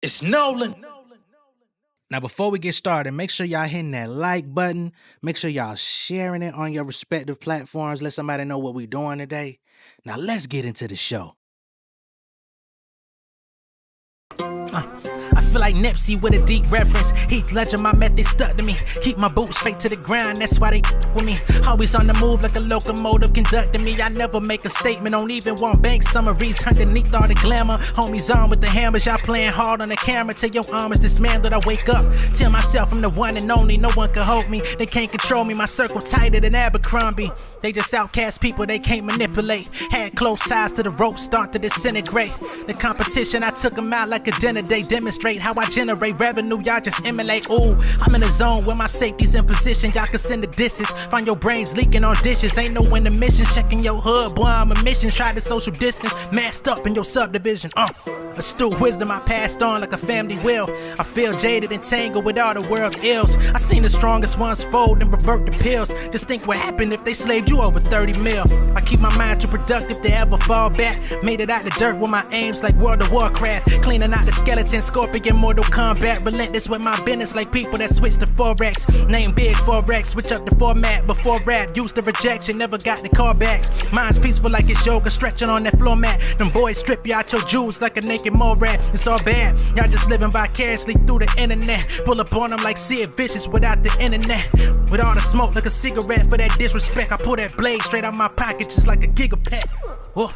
It's Nolan. Now, before we get started, make sure y'all hitting that like button. Make sure y'all sharing it on your respective platforms. Let somebody know what we're doing today. Now, let's get into the show. I feel like Nipsey with a deep reference. Heath Ledger, my method stuck to me. Keep my boots straight to the ground, that's why they with me. Always on the move like a locomotive conducting me. I never make a statement, don't even want bank summaries. Underneath all the glamour, homies on with the hammers. Y'all playing hard on the camera till your arm is dismantled. I wake up, tell myself I'm the one and only. No one can hold me, they can't control me. My circle tighter than Abercrombie. They just outcast people they can't manipulate. Had close ties to the rope, start to disintegrate. The competition, I took them out like a dinner day. Demonstrate how I generate revenue, y'all just emulate. Ooh, I'm in a zone where my safety's in position. Y'all can send the dishes, find your brains leaking on dishes. Ain't no intermissions, checking your hood, boy, I'm a mission. Try to social distance, masked up in your subdivision. Astute wisdom I passed on like a family will. I feel jaded and tangled with all the world's ills. I seen the strongest ones fold and revert the pills. Just think what happened if they slaved you over 30 mil. I keep my mind too productive to ever fall back. Made it out the dirt with my aims like World of Warcraft. Cleaning out the skeleton, Scorpion, Mortal Kombat. Relentless with my business like people that switch to Forex. Name big Forex, switch up the format. Before rap, used to rejection, never got the callbacks. Mine's peaceful like it's yoga, stretching on that floor mat. Them boys strip you out your jewels like a naked mole rat. It's all bad, y'all just living vicariously through the internet. Pull up on them like Sid Vicious without the internet. With all the smoke like a cigarette for that disrespect. I pull that blade straight out my pocket just like a gigapet. Whoa.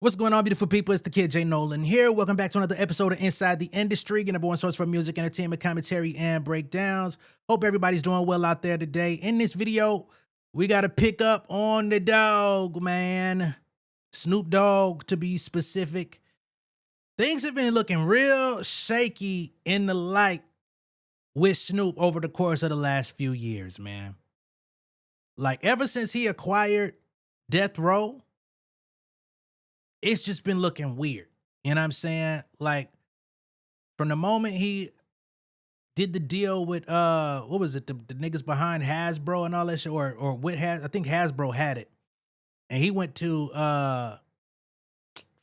What's going on, beautiful people? It's the kid J Nolan here. Welcome back to another episode of Inside the Industry, your number one source for music, entertainment, commentary, and breakdowns. Hope everybody's doing well out there today. In this video, we got to pick up on the dog, man. Snoop Dogg, to be specific. Things have been looking real shaky in the light with Snoop over the course of the last few years, man. Like, ever since he acquired Death Row, it's just been looking weird. You know what I'm saying? Like, from the moment he did the deal with what was it, the niggas behind Hasbro and all that shit, or with I think Hasbro had it. And he went to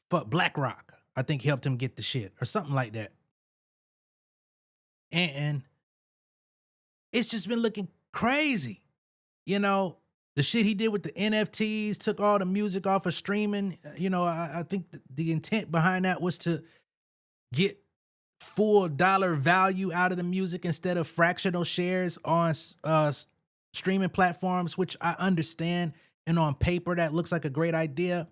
BlackRock. I think helped him get the shit or something like that. And it's just been looking crazy. You know, the shit he did with the NFTs, took all the music off of streaming. You know, I think the intent behind that was to get full dollar value out of the music instead of fractional shares on streaming platforms, which I understand. And on paper, that looks like a great idea.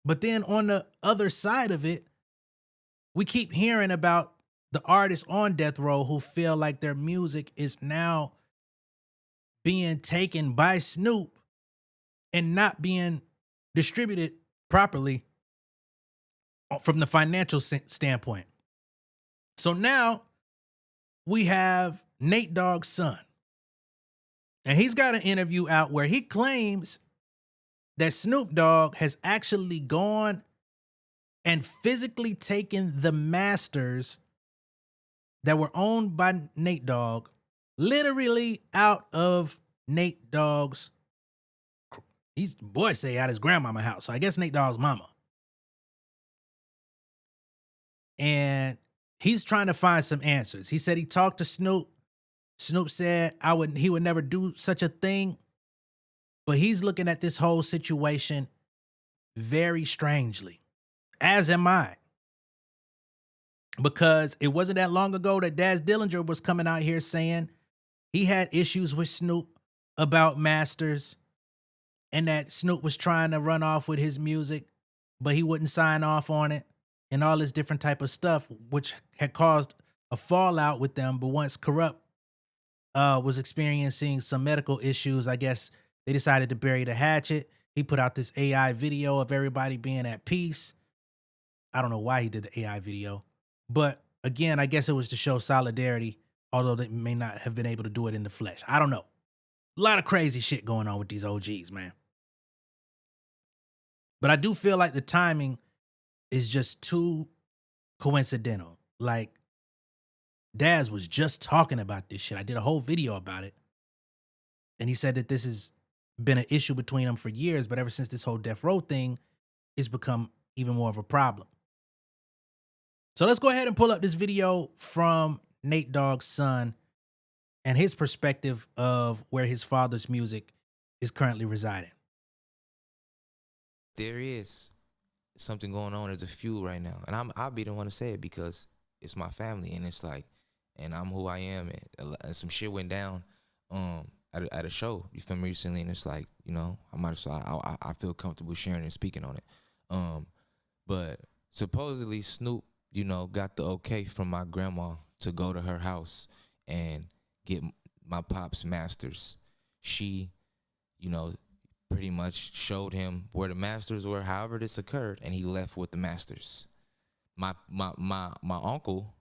But then on the other side of it, we keep hearing about the artists on Death Row who feel like their music is now being taken by Snoop and not being distributed properly from the financial standpoint. So now we have Nate Dogg's son. And he's got an interview out where he claims that Snoop Dogg has actually gone and physically taken the masters that were owned by Nate Dogg literally out of Nate Dogg's, these boys say out his grandmama house. So I guess Nate Dogg's mama. And he's trying to find some answers. He said he talked to Snoop. Snoop said he would never do such a thing. But he's looking at this whole situation very strangely, as am I. Because it wasn't that long ago that Daz Dillinger was coming out here saying he had issues with Snoop about masters and that Snoop was trying to run off with his music, but he wouldn't sign off on it and all this different type of stuff, which had caused a fallout with them. But once Corrupt was experiencing some medical issues, I guess they decided to bury the hatchet. He put out this AI video of everybody being at peace. I don't know why he did the AI video. But again, I guess it was to show solidarity, although they may not have been able to do it in the flesh. I don't know. A lot of crazy shit going on with these OGs, man. But I do feel like the timing is just too coincidental. Like, Daz was just talking about this shit. I did a whole video about it. And he said that this has been an issue between them for years, but ever since this whole Death Row thing, it's become even more of a problem. So let's go ahead and pull up this video from Nate Dogg's son and his perspective of where his father's music is currently residing. There is something going on. There's a feud right now, and I'll be the one to say it because it's my family, and it's like, and I'm who I am, and some shit went down at a show, you feel me, recently, and it's like, you know, I feel comfortable sharing and speaking on it. But supposedly Snoop, you know, got the okay from my grandma to go to her house and get my pop's masters. She, you know, pretty much showed him where the masters were, however this occurred, and he left with the masters. My uncle,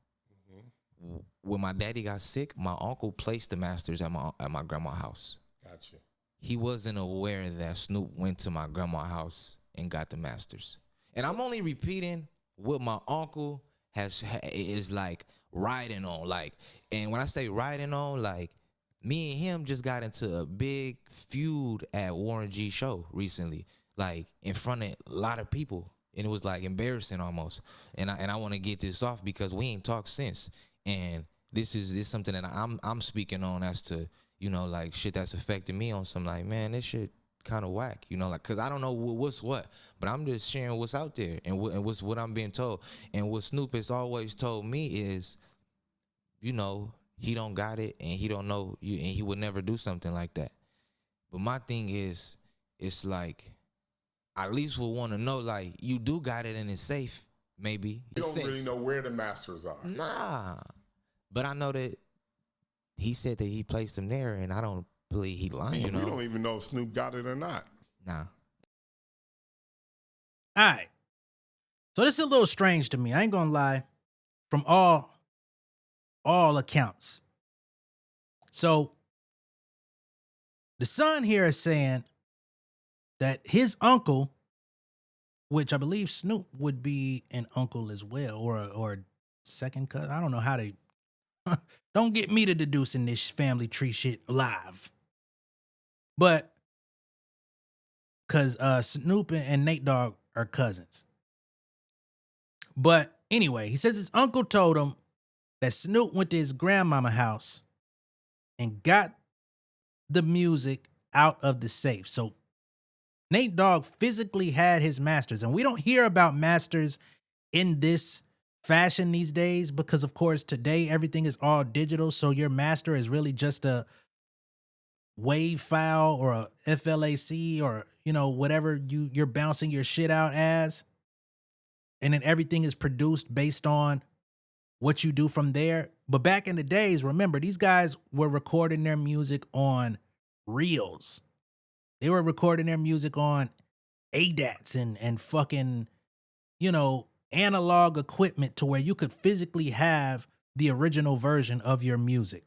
when my daddy got sick, my uncle placed the masters at my grandma's house. Gotcha. He wasn't aware that Snoop went to my grandma's house and got the masters. And I'm only repeating what my uncle is like riding on. Like, and when I say riding on, like, me and him just got into a big feud at Warren G's show recently, like in front of a lot of people, and it was like embarrassing almost. And I want to get this off because we ain't talked since, and this is something that I'm speaking on as to, you know, like shit that's affecting me on some, like, man, this shit kind of whack, you know, like, cause I don't know what's what, but I'm just sharing what's out there and what's what I'm being told. And what Snoop has always told me is, you know, he don't got it and he don't know you, and he would never do something like that. But my thing is, it's like, I at least would want to know, like, you do got it and it's safe, maybe. You don't really know where the masters are. Nah. But I know that he said that he placed them there, and I don't believe he lying, you know? We don't even know if Snoop got it or not. Nah. All right. So this is a little strange to me. I ain't gonna lie. From all accounts. So the son here is saying that his uncle, which I believe Snoop would be an uncle as well, or a second cousin. I don't know how they don't get me to deducing this family tree shit live. But because Snoop and Nate Dogg are cousins. But anyway, he says his uncle told him that Snoop went to his grandmama's house and got the music out of the safe. So Nate Dogg physically had his masters. And we don't hear about masters in this fashion these days because, of course, today everything is all digital. So your master is really just a WAV file or a FLAC or, you know, whatever you're bouncing your shit out as. And then everything is produced based on what you do from there. But back in the days, remember, these guys were recording their music on reels. They were recording their music on ADATs and fucking, you know, analog equipment to where you could physically have the original version of your music.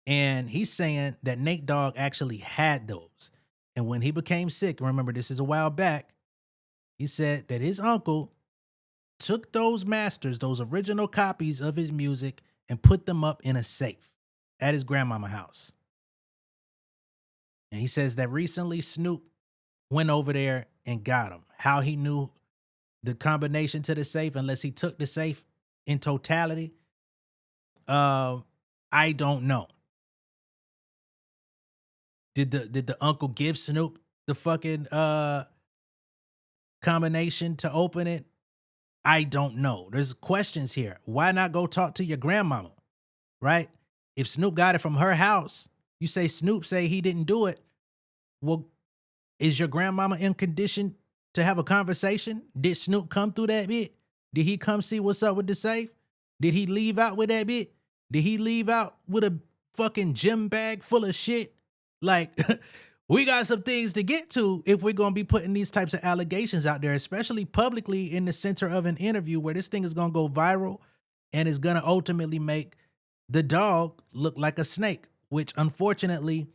And he's saying that Nate Dogg actually had those. And when he became sick, remember, this is a while back, he said that his uncle took those masters, those original copies of his music, and put them up in a safe at his grandmama's house. And he says that recently Snoop went over there and got them. How he knew the combination to the safe, unless he took the safe in totality, I don't know. Did the uncle give Snoop the fucking combination to open it? I don't know. There's questions here. Why not go talk to your grandmama, right? If Snoop got it from her house, you say Snoop say he didn't do it. Well, is your grandmama in condition to have a conversation? Did Snoop come through that bit? Did he come see what's up with the safe? Did he leave out with that bit? Did he leave out with a fucking gym bag full of shit? Like, we got some things to get to if we're going to be putting these types of allegations out there, especially publicly in the center of an interview where this thing is going to go viral and is going to ultimately make the dog look like a snake, which unfortunately,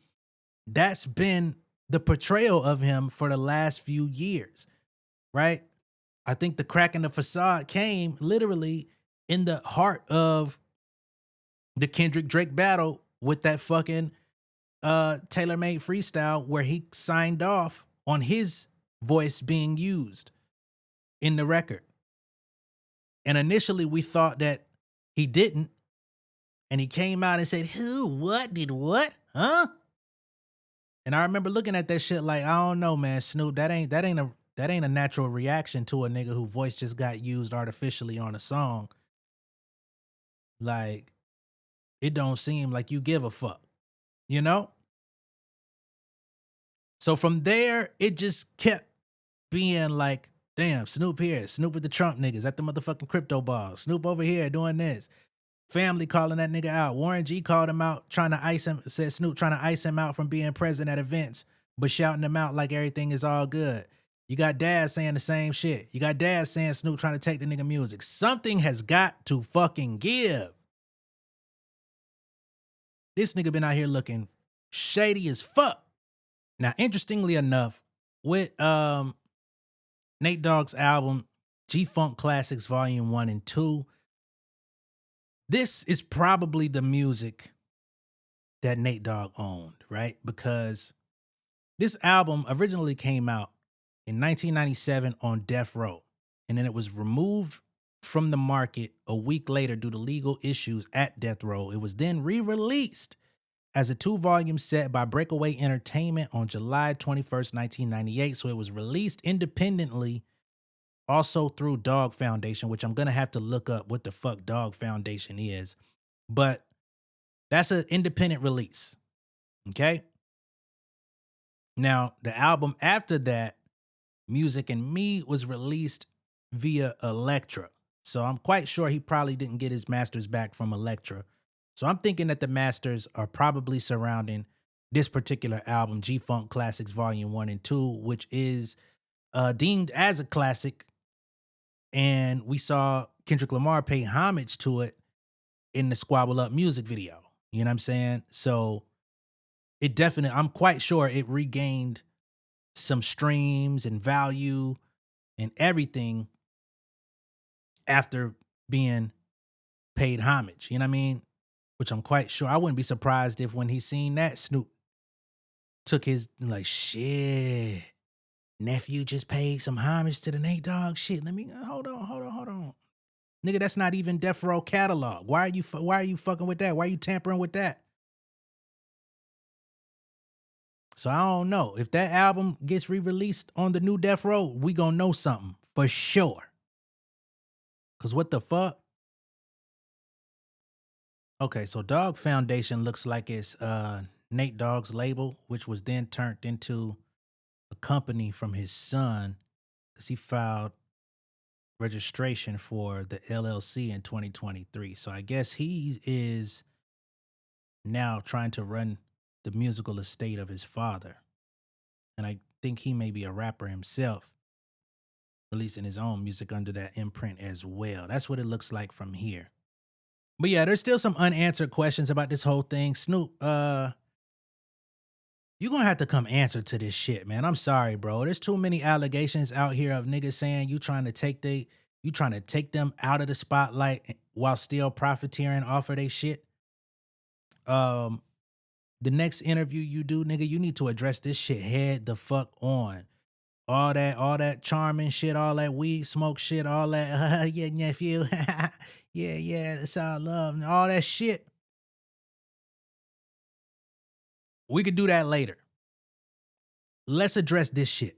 that's been the portrayal of him for the last few years, right? I think the crack in the facade came literally in the heart of the Kendrick Drake battle with that fucking tailor-made freestyle where he signed off on his voice being used in the record. And initially we thought that he didn't. And he came out and said, who, what, did what? Huh? And I remember looking at that shit like, I don't know, man, Snoop, that ain't a natural reaction to a nigga whose voice just got used artificially on a song. Like, it don't seem like you give a fuck, you know? So from there, it just kept being like, damn, Snoop here, Snoop with the Trump niggas at the motherfucking crypto ball, Snoop over here doing this. Family calling that nigga out. Warren G called him out, trying to ice him, said Snoop trying to ice him out from being present at events, but shouting him out like everything is all good. You got Dad saying the same shit. You got Dad saying Snoop trying to take the nigga music. Something has got to fucking give. This nigga been out here looking shady as fuck. Now, interestingly enough, with Nate Dogg's album, G-Funk Classics Volume 1 and 2, this is probably the music that Nate Dogg owned, right? Because this album originally came out in 1997 on Death Row, and then it was removed from the market a week later due to legal issues at Death Row. It was then re-released as a 2-volume set by Breakaway Entertainment on July 21st, 1998. So it was released independently also through Dogg Foundation, which I'm going to have to look up what the fuck Dogg Foundation is. But that's an independent release. Okay? Now, the album after that, Music and Me, was released via Elektra. So I'm quite sure he probably didn't get his masters back from Elektra. So I'm thinking that the masters are probably surrounding this particular album, G-Funk Classics Volume 1 and 2, which is deemed as a classic. And we saw Kendrick Lamar pay homage to it in the Squabble Up music video. You know what I'm saying? So it definitely, I'm quite sure it regained some streams and value and everything after being paid homage. You know what I mean? Which I'm quite sure. I wouldn't be surprised if when he seen that, Snoop took his, like, shit, nephew just paid some homage to the Nate Dogg shit. Let me, hold on. Nigga, that's not even Death Row catalog. Why are you fucking with that? Why are you tampering with that? So I don't know. If that album gets re-released on the new Death Row, we gonna know something for sure. Cause what the fuck? Okay, so Dogg Foundation looks like it's Nate Dogg's label, which was then turned into a company from his son, because he filed registration for the LLC in 2023. So I guess he is now trying to run the musical estate of his father. And I think he may be a rapper himself, releasing his own music under that imprint as well. That's what it looks like from here. But yeah, there's still some unanswered questions about this whole thing. Snoop, you're gonna have to come answer to this shit, man. I'm sorry, bro. There's too many allegations out here of niggas saying you trying to take them out of the spotlight while still profiteering off of their shit. The next interview you do, nigga, you need to address this shit head the fuck on. All that charming shit, all that weed smoke shit, all that, yeah, nephew, yeah, it's all love, and all that shit. We could do that later. Let's address this shit.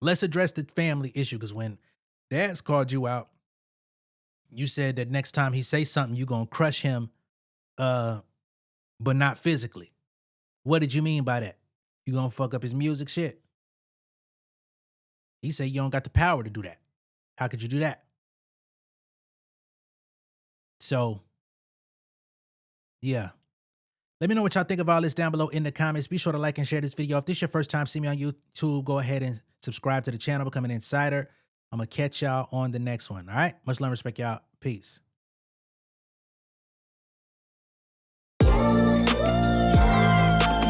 Let's address the family issue, because when Dad's called you out, you said that next time he say something, you gonna crush him, but not physically. What did you mean by that? You gonna fuck up his music shit? He said you don't got the power to do that. How could you do that? So, yeah. Let me know what y'all think of all this down below in the comments. Be sure to like and share this video. If this is your first time seeing me on YouTube, go ahead and subscribe to the channel, become an insider. I'm going to catch y'all on the next one. All right? Much love and respect, y'all. Peace.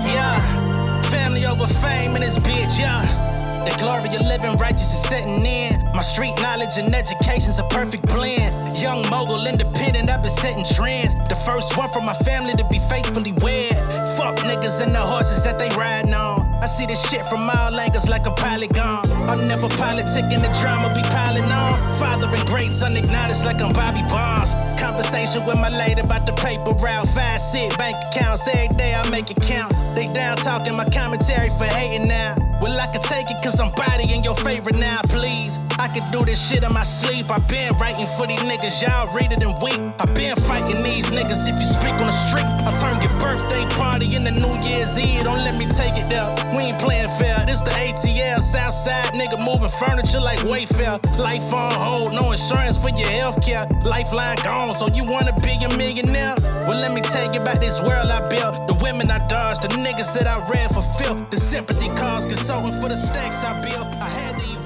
Yeah, family over fame in this bitch, yeah. The glory of living righteous is setting in. My street knowledge and education's a perfect blend. Young mogul, independent, I've been setting trends. The first one from my family to be faithfully wed. Fuck niggas and the horses that they riding on. I see this shit from all angles like a polygon. I'll never politic in the drama be piling on. Father and great son acknowledged like I'm Bobby Bonds. Conversation with my lady about the paper route. 5 sit bank accounts every day I make it count. They down talking my commentary for hating now. Well, I can take it cause I'm bodying your favorite now, please. I can do this shit in my sleep. I been writing for these niggas, y'all read it and weep. I been fighting these niggas if you speak on the street. I'll turn your birthday party into New Year's Eve. Don't let me take it there. We ain't playing fair. This the ATL, Southside nigga moving furniture like Wayfair. Life on hold, no insurance for your healthcare. Lifeline gone, so you wanna be a millionaire? Well, let me tell you about this world I built. The women I dodged, the niggas that I read for filth. The sympathy cause consulting for the stacks I built. I had to